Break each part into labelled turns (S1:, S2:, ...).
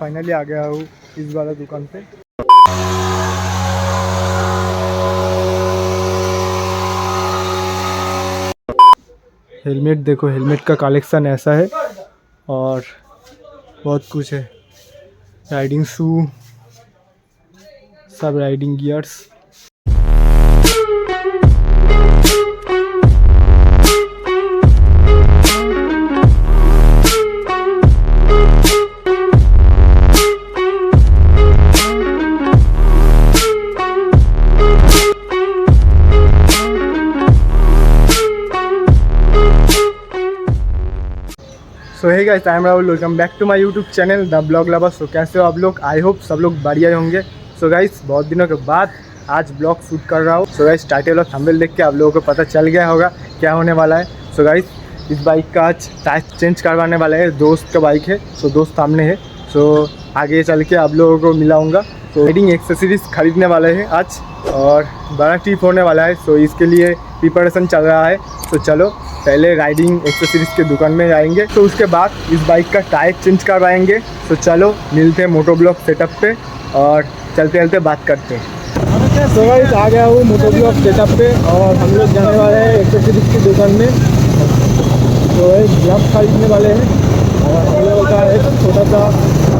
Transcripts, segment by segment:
S1: Finally आ गया हूँ इस वाला दुकान पे। हेलमेट देखो, हेलमेट का कलेक्शन ऐसा है और बहुत कुछ है। राइडिंग शू, सब riding gears. So hey guys, I am Rahul, welcome back to my YouTube channel the blog lovers. तो कैसे हो आप लोग? आई होप सब लोग बढ़िया होंगे। सो गाइस, बहुत दिनों के बाद आज ब्लॉग शूट कर रहा हूँ। सो गाइस, टाइटल और थंबनेल देख के आप लोगों को पता चल गया होगा क्या होने वाला है। सो गाइस, इस बाइक का आज टायर चेंज करवाने वाला है। दोस्त का बाइक है, सो दोस्त सामने है। सो आगे चल के आप लोगों को मिलाऊँगा। तो राइडिंग एक्सेसरीज खरीदने वाले हैं आज और बड़ा ट्रिप होने वाला है। सो इसके लिए प्रिपरेशन चल रहा है। तो चलो पहले राइडिंग एक्सेसरीज के दुकान में जाएंगे, तो उसके बाद इस बाइक का टायर चेंज करवाएंगे। तो चलो मिलते हैं मोटो ब्लॉक सेटअप पे और चलते चलते बात करते हैं। तो गाइस, आ गया हूँ मोटो ब्लॉक सेटअप पे और हम लोग जाने वाले हैं एक्सेसरीज की दुकान में। तो एक ग्लव्स खरीदने वाले हैं और हम लोगों का एक छोटा सा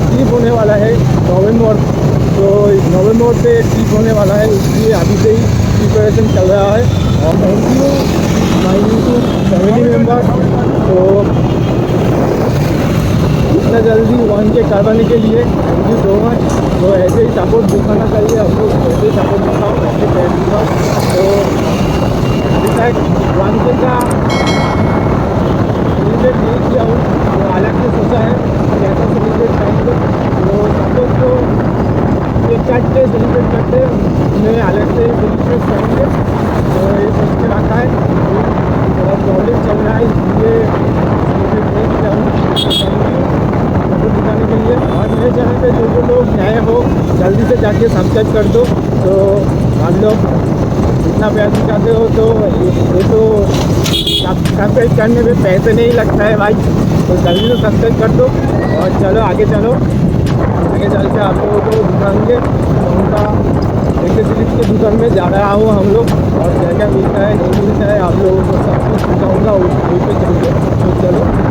S1: ट्रिप होने वाला है नवंबर। तो नवंबर पे ट्रिप होने वाला है, इसलिए अभी से ही प्रिपरेशन चल रहा है। और thank you my YouTube family member. तो इतना जल्दी 1K करवाने के लिए थैंक यू सो मच। तो ऐसे ही सपोर्ट दिखाना चाहिए, हम लोग ऐसे ही सपोर्ट दिखाओ, ऐसे प्यार दिखाओ। तो अभी तक 1K का सेलिब्रेट नहीं किया हूँ, तो अलग से सोचा है कैसा सेलिब्रेट करेंगे। तो सपोर्ट को एक साथ से सेलिब्रेट करते हैं, उन्हें अलग से सेलिब्रेट करेंगे। तो ये सोच के रखा है, थोड़ा प्रॉब्लम चल रहा है, इसलिए सेलिब्रेट नहीं किया हूँ फोटो दिखाने के लिए। और मेरे चैनल पे जो लोग नए हो जल्दी से जाके सब्सक्राइब कर दो। तो आप लोग इतना प्यार दिखाते हो, तो ये तो सब्सक्राइब करने में पैसे नहीं लगता है भाई। तो जल्दी से सब्सक्राइब कर दो और चलो आगे चलो। आगे चल के आप लोगों को दिखाएंगे उनका एक्सेसरीज के दुकान में जा रहा हूँ हम लोग, और क्या क्या मिलता है नहीं मिलता है आप लोगों को सब कुछ दिखाऊँगा उस पे चल के। तो चलो।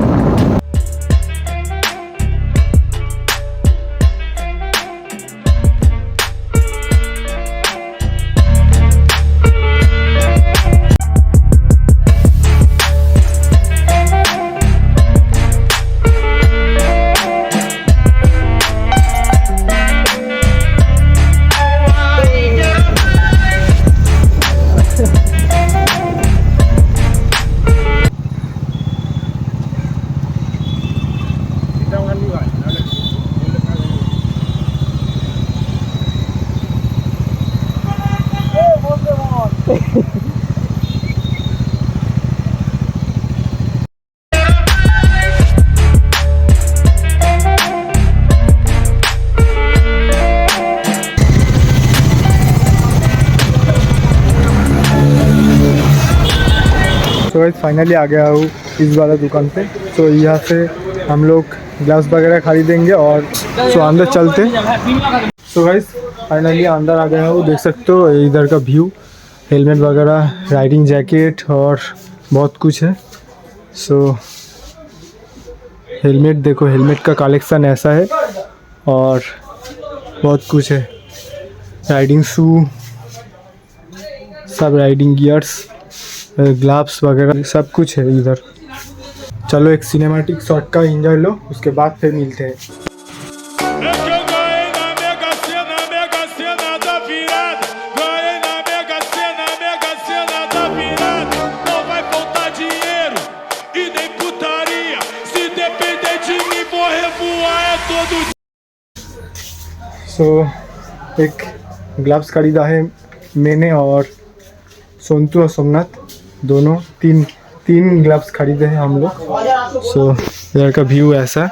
S1: तो गाइस, फाइनली आ गया हूँ इस वाला दुकान पे। तो यहाँ से हम लोग ग्लव्स वगैरह खरीदेंगे और सो अंदर चलते। तो गाइस, फाइनली अंदर आ गया हूँ, देख सकते हो इधर का व्यू, हेलमेट वगैरह, राइडिंग जैकेट और बहुत कुछ है। सो हेलमेट देखो, हेलमेट का कलेक्शन ऐसा है और बहुत कुछ है। राइडिंग शू, सब राइडिंग गियर्स, ग्लव्स वगैरह सब कुछ है इधर। चलो एक सिनेमैटिक शॉट का एंजॉय लो, उसके बाद फिर मिलते हैं। सो एक ग्लव्स खरीदा है मैंने और सोनतू और सोमनाथ दोनों तीन ग्लव्स खरीदे हैं हम लोग। सो इधर का व्यू ऐसा।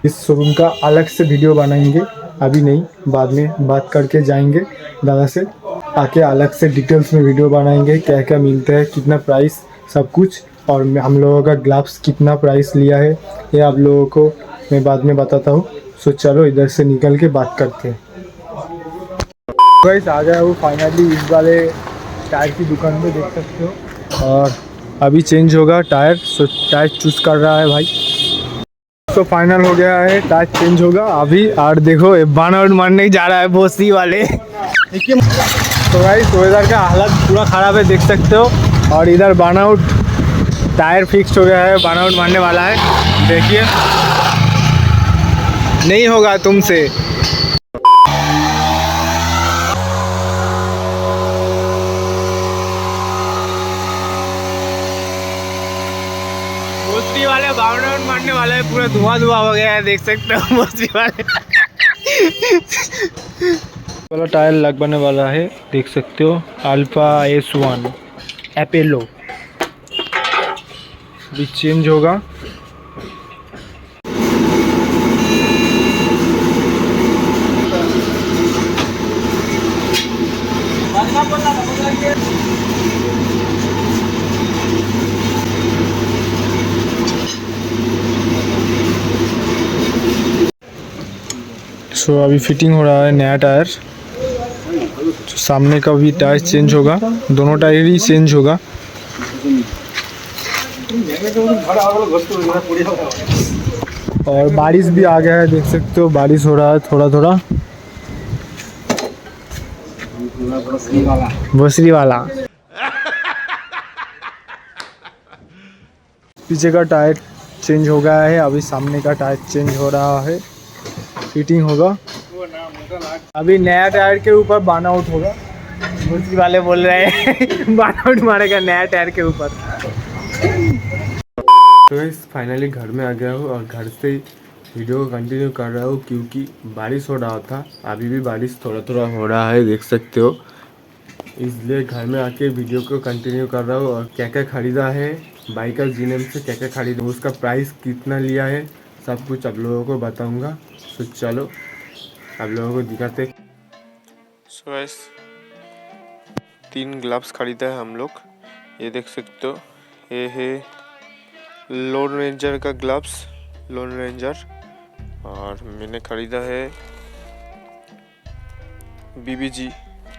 S1: इस शोरूम का अलग से वीडियो बनाएंगे, अभी नहीं, बाद में बात करके जाएंगे दादा से, आके अलग से डिटेल्स में वीडियो बनाएंगे क्या क्या मिलता है, कितना प्राइस, सब कुछ। और हम लोगों का ग्लव्स कितना प्राइस लिया है ये आप लोगों को मैं बाद में बताता हूँ। सो चलो इधर से निकल के बात करते हैं। गाइस आ गया वो फाइनली इस वाले टायर की दुकान पे, देख सकते हो। और अभी चेंज होगा टायर, सो टायर चूज़ कर रहा है भाई। तो फाइनल हो गया है, टायर चेंज होगा अभी। और देखो बानआउट मारने जा रहा है बोसी वाले। तो गाइस वेदर का हालत पूरा ख़राब है, देख सकते हो। और इधर बानआउट टायर फिक्स हो गया है, बानआउट मारने वाला है। देखिए नहीं होगा तुमसे। मोस्टली वाले बाउंड मारने वाले हैं, पूरा धुआं हो गया है, देख सकते हो मोस्टली वाले। वाला टायर लगवाने वाला है, देख सकते हो। अल्फा S1 एपेलो भी चेंज होगा। सो अभी फिटिंग हो रहा है नया टायर। सामने का भी टायर चेंज होगा, दोनों टायर ही चेंज होगा। और बारिश भी आ गया है, देख सकते हो। बारिश हो रहा है थोड़ा थोड़ा। बसरी वाला पीछे का टायर चेंज हो गया है, अभी सामने का टायर चेंज हो रहा है, फिटिंग होगा। अभी नया टायर के ऊपर बाना आउट होगा। बसरी वाले बोल रहे हैं बाना आउट मारेगा नया टायर के ऊपर। तो इस फाइनली घर में आ गया हूँ और घर से वीडियो को कंटिन्यू कर रहा हूँ क्योंकि बारिश हो रहा था। अभी भी बारिश थोड़ा थोड़ा हो रहा है, देख सकते हो। इसलिए घर में आके वीडियो को कंटिन्यू कर रहा हूँ। और क्या क्या ख़रीदा है बाइकर जीनेम से, क्या क्या ख़रीदा, उसका प्राइस कितना लिया है, सब कुछ आप लोगों को बताऊँगा। तो चलो आप लोगों को दिखाते। सो गाइस 3 ग्लव्स खरीदा है हम लोग, ये देख सकते हो। ये है लोन रेंजर का ग्लव्स, लोन रेंजर। और मैंने ख़रीदा है BBG,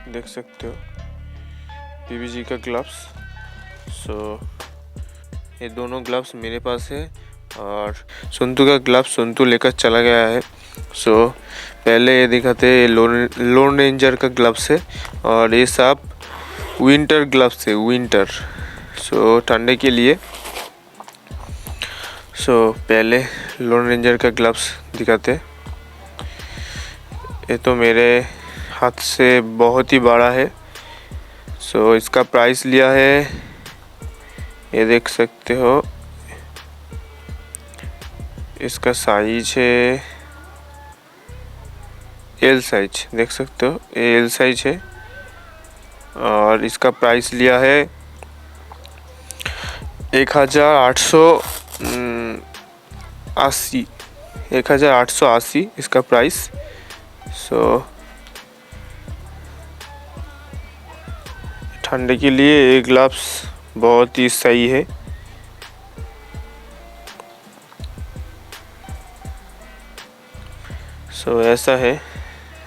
S1: देख सकते हो BBG का ग्लव्स। सो ये दोनों ग्लव्स मेरे पास है। और संतू का ग्लव्स संतू लेकर चला गया है। सो पहले ये दिखाते हैं, लोन रेंजर का ग्लव्स है। और ये सब विंटर ग्लव्स है, विंटर, सो ठंडे के लिए। सो पहले लोन रेंजर का ग्लव्स दिखाते। ये तो मेरे हाथ से बहुत ही बड़ा है। सो इसका प्राइस लिया है, ये देख सकते हो। इसका साइज है L साइज, देख सकते हो, ये L साइज है। और इसका प्राइस लिया है 1880 इसका प्राइस। सो ठंडे के लिए ये ग्लव्स बहुत ही सही है। सो ऐसा है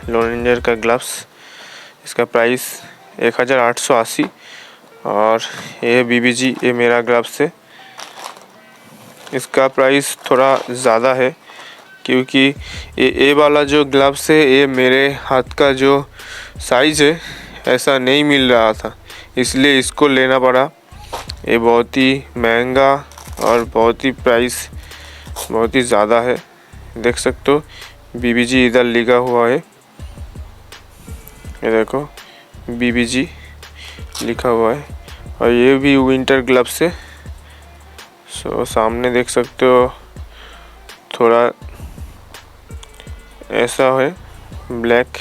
S1: लोन रेंजर का ग्लव्स, इसका प्राइस 1880। और ये BBG, ये मेरा ग्लव्स है, इसका प्राइस थोड़ा ज़्यादा है क्योंकि ये वाला जो ग्लव्स है ये मेरे हाथ का जो साइज़ है ऐसा नहीं मिल रहा था, इसलिए इसको लेना पड़ा। ये बहुत ही महंगा और बहुत ही प्राइस बहुत ही ज़्यादा है, देख सकते हो। BBG इधर लिखा हुआ है, ये देखो BBG लिखा हुआ है। और ये भी विंटर ग्लव्स है। सो सामने देख सकते हो थोड़ा ऐसा है ब्लैक।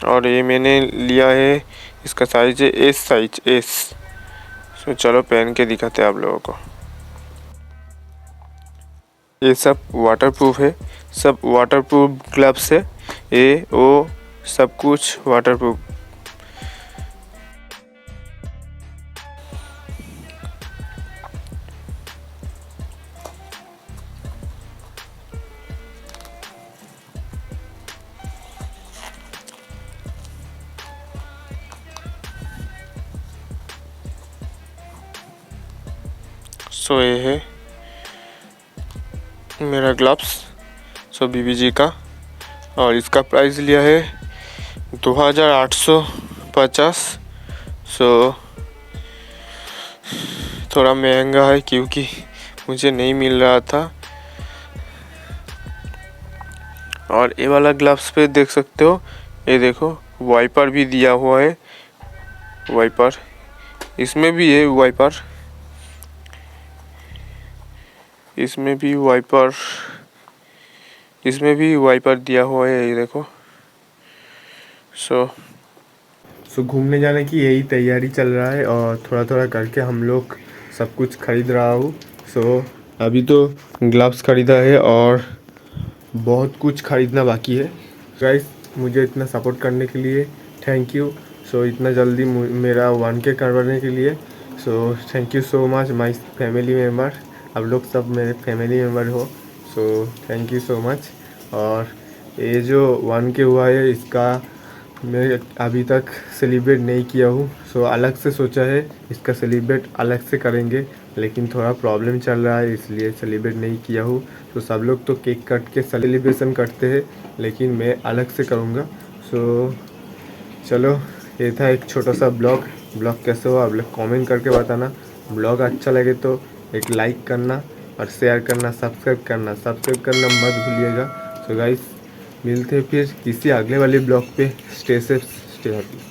S1: और ये मैंने लिया है, इसका साइज है S साइज, S। सो चलो पहन के दिखाते हैं आप लोगों को। ये सब वाटरप्रूफ है, सब वाटरप्रूफ ग्लव्स है, ये वो सब कुछ वाटरप्रूफ।
S2: सो ये है मेरा ग्लव्स, सो बीबीजी का, और इसका प्राइस लिया है 2850। सो थोड़ा महंगा है क्योंकि मुझे नहीं मिल रहा था। और ये वाला ग्लव्स पे देख सकते हो, ये देखो वाइपर भी दिया हुआ है, वाइपर इसमें भी है, वाइपर इसमें भी वाइपर दिया हुआ है, ये देखो। सो
S1: घूमने जाने की यही तैयारी चल रहा है और थोड़ा थोड़ा करके हम लोग सब कुछ खरीद रहा हूँ। अभी तो ग्लव्स खरीदा है और बहुत कुछ खरीदना बाकी है। गाइस, मुझे इतना सपोर्ट करने के लिए थैंक यू। इतना जल्दी मेरा 1K करवाने के लिए thank you so much my family member. आप लोग सब मेरे फैमिली मेम्बर हो, थैंक यू सो मच। और ये जो 1K हुआ है इसका मैं अभी तक सेलिब्रेट नहीं किया हूँ, अलग से सोचा है इसका सेलिब्रेट अलग से करेंगे, लेकिन थोड़ा प्रॉब्लम चल रहा है इसलिए सेलिब्रेट नहीं किया हूँ। सब लोग तो केक कट के सेलिब्रेशन करते हैं, लेकिन मैं अलग से करूँगा। चलो, ये था एक छोटा सा ब्लॉग कैसे हो आप लोग कमेंट करके बताना। ब्लॉग अच्छा लगे तो एक लाइक करना और शेयर करना, सब्सक्राइब करना मत भूलिएगा। गाइस, मिलते हैं फिर किसी अगले वाले ब्लॉग पे। Stay safe, stay happy.